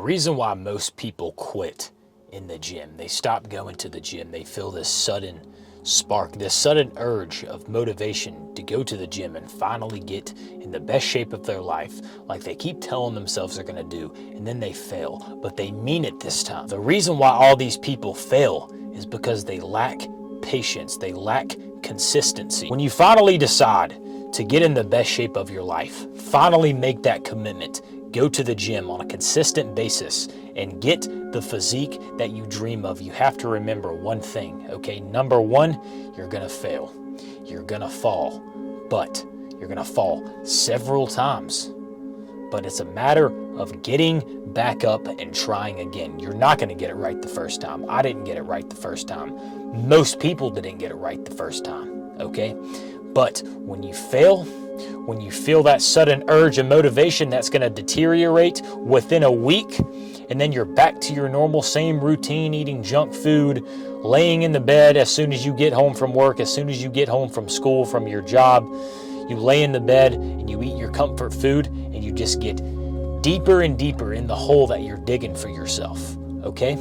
reason why most people quit in the gym, they stop going to the gym, they feel this sudden spark, this sudden urge of motivation to go to the gym and finally get in the best shape of their life, like they keep telling themselves they're going to do, and then they fail, but they mean it this time. The reason why all these people fail is because they lack patience, they lack consistency. When you finally decide to get in the best shape of your life, finally make that commitment, go to the gym on a consistent basis and get the physique that you dream of, you have to remember one thing, okay? Number one, you're gonna fail. You're gonna fall, but you're gonna fall several times. But it's a matter of getting back up and trying again. You're not gonna get it right the first time. I didn't get it right the first time. Most people didn't get it right the first time, okay? But when you fail, when you feel that sudden urge and motivation that's going to deteriorate within a week, and then you're back to your normal same routine, eating junk food, laying in the bed as soon as you get home from work, as soon as you get home from school, from your job, you lay in the bed and you eat your comfort food, and you just get deeper and deeper in the hole that you're digging for yourself, okay?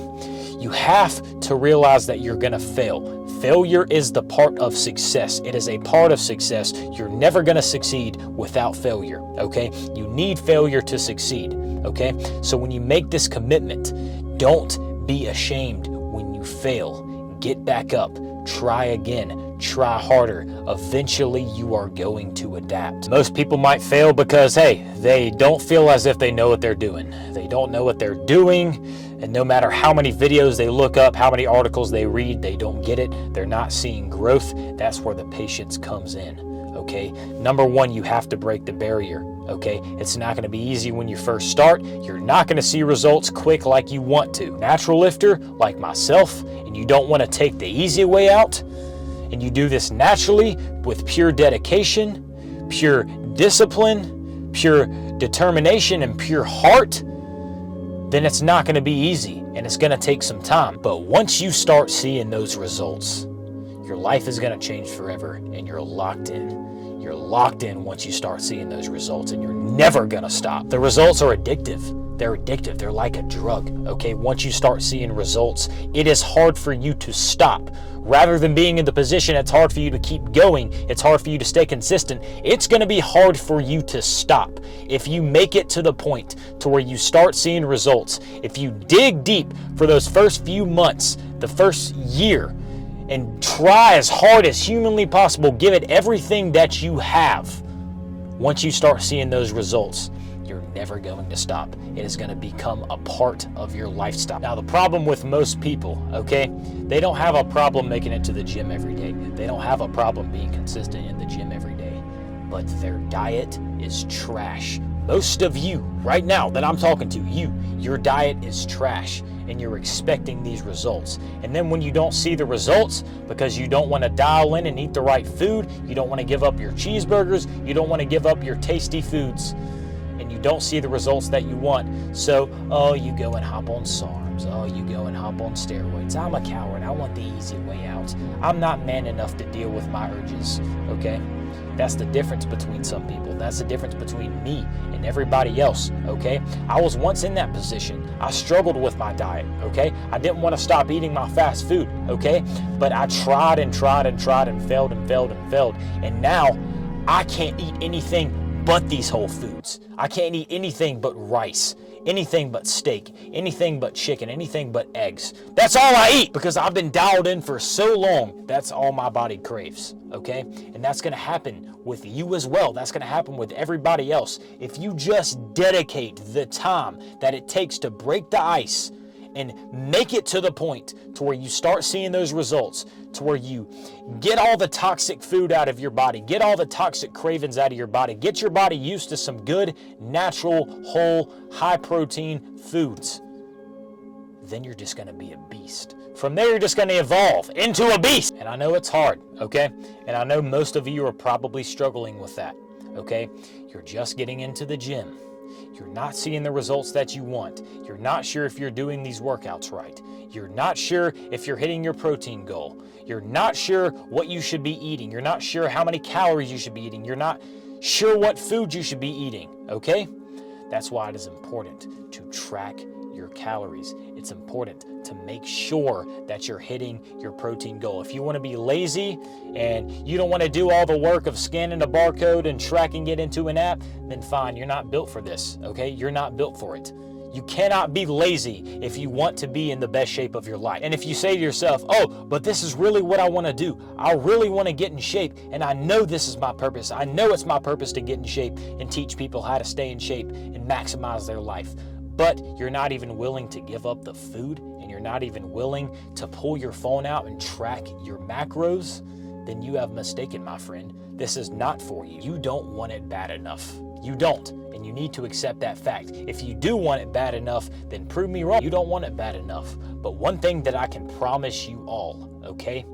You have to realize that you're going to fail. Failure is the part of success. It is a part of success. You're never going to succeed without failure, okay? You need failure to succeed, okay? So when you make this commitment, don't be ashamed when you fail. Get back up. Try again. Try harder. Eventually, you are going to adapt. Most people might fail because, hey, they don't feel as if they know what they're doing. They don't know what they're doing. And no matter how many videos they look up, how many articles they read, they don't get it. They're not seeing growth. That's where the patience comes in, okay? Number one, you have to break the barrier, okay? It's not going to be easy when you first start. You're not going to see results quick like you want to. Natural lifter like myself, and you don't want to take the easy way out, and you do this naturally with pure dedication, pure discipline, pure determination, and pure heart, then it's not going to be easy and it's going to take some time. But once you start seeing those results, your life is going to change forever, and you're locked in. You're locked in once you start seeing those results, and you're never going to stop. The results are addictive. They're addictive. They're like a drug, okay? Once you start seeing results, it is hard for you to stop. Rather than being in the position, it's hard for you to keep going. It's hard for you to stay consistent. It's going to be hard for you to stop. If you make it to the point to where you start seeing results, if you dig deep for those first few months, the first year, and try as hard as humanly possible, give it everything that you have. Once you start seeing those results, you're never going to stop. It is going to become a part of your lifestyle. Now, the problem with most people, okay, they don't have a problem making it to the gym every day. They don't have a problem being consistent in the gym every day, but their diet is trash. Most of you right now that I'm talking to, your diet is trash, and you're expecting these results. And then when you don't see the results because you don't want to dial in and eat the right food, you don't want to give up your cheeseburgers, you don't want to give up your tasty foods, and you don't see the results that you want. So, you go and hop on SARMs. You go and hop on steroids. I'm a coward. I want the easy way out. I'm not man enough to deal with my urges, okay? That's the difference between some people. That's the difference between me and everybody else, okay? I was once in that position. I struggled with my diet, okay? I didn't want to stop eating my fast food, okay? But I tried and tried and tried and failed and failed and failed. And now I can't eat anything but these whole foods. I can't eat anything but rice, anything but steak, anything but chicken, anything but eggs. That's all I eat because I've been dialed in for so long. That's all my body craves, okay? And that's going to happen with you as well. That's going to happen with everybody else. If you just dedicate the time that it takes to break the ice and make it to the point to where you start seeing those results, to where you get all the toxic food out of your body, get all the toxic cravings out of your body, get your body used to some good, natural, whole, high-protein foods, then you're just going to be a beast. From there, you're just going to evolve into a beast. And I know it's hard, okay? And I know most of you are probably struggling with that, okay? You're just getting into the gym. You're not seeing the results that you want. You're not sure if you're doing these workouts right. You're not sure if you're hitting your protein goal. You're not sure what you should be eating. You're not sure how many calories you should be eating. You're not sure what food you should be eating, okay? That's why it is important to track your calories. It's important to make sure that you're hitting your protein goal. If you want to be lazy and you don't want to do all the work of scanning a barcode and tracking it into an app, then fine, you're not built for this, okay? You're not built for it. You cannot be lazy if you want to be in the best shape of your life. And if you say to yourself, oh, but this is really what I want to do. I really want to get in shape, and I know this is my purpose. I know it's my purpose to get in shape and teach people how to stay in shape and maximize their life. But you're not even willing to give up the food, and you're not even willing to pull your phone out and track your macros, then you have mistaken, my friend. This is not for you. You don't want it bad enough. You don't, and you need to accept that fact. If you do want it bad enough, then prove me wrong. You don't want it bad enough. But one thing that I can promise you all, okay?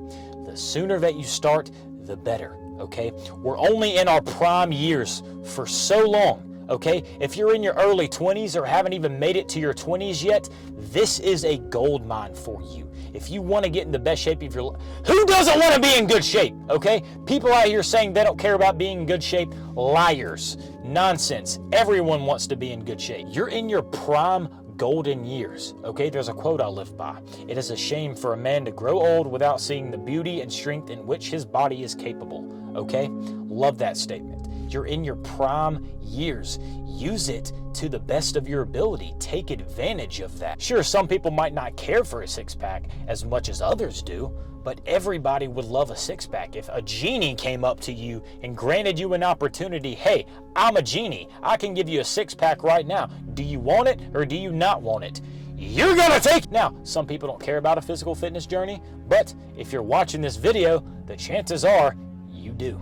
The sooner that you start, the better, okay? We're only in our prime years for so long. Okay, if you're in your early 20s or haven't even made it to your 20s yet, this is a gold mine for you. If you want to get in the best shape of your life, who doesn't want to be in good shape? Okay, people out here saying they don't care about being in good shape, liars, nonsense. Everyone wants to be in good shape. You're in your prime golden years. Okay, there's a quote I live by. It is a shame for a man to grow old without seeing the beauty and strength in which his body is capable. Okay, love that statement. You're in your prime years. Use it to the best of your ability. Take advantage of that. Sure, some people might not care for a six-pack as much as others do, but everybody would love a six-pack. If a genie came up to you and granted you an opportunity, hey, I'm a genie. I can give you a six-pack right now. Do you want it or do you not want it? You're gonna take it. Now, some people don't care about a physical fitness journey, but if you're watching this video, the chances are you do.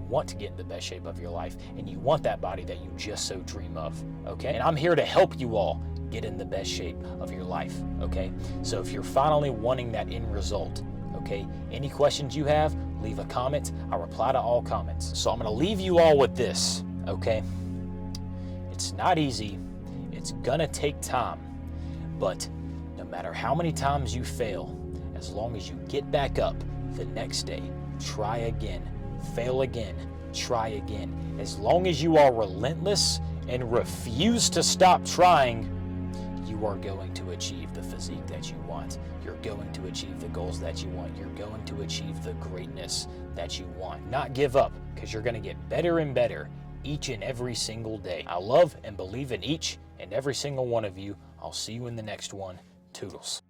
Want to get in the best shape of your life, and you want that body that you just so dream of, okay? And I'm here to help you all get in the best shape of your life, okay? So if you're finally wanting that end result, okay, any questions you have, leave a comment. I reply to all comments. So I'm gonna leave you all with this, okay? It's not easy, it's gonna take time, but no matter how many times you fail, as long as you get back up the next day, try again, fail again, try again. As long as you are relentless and refuse to stop trying, you are going to achieve the physique that you want. You're going to achieve the goals that you want. You're going to achieve the greatness that you want. Not give up, because you're going to get better and better each and every single day. I love and believe in each and every single one of you. I'll see you in the next one. Toodles.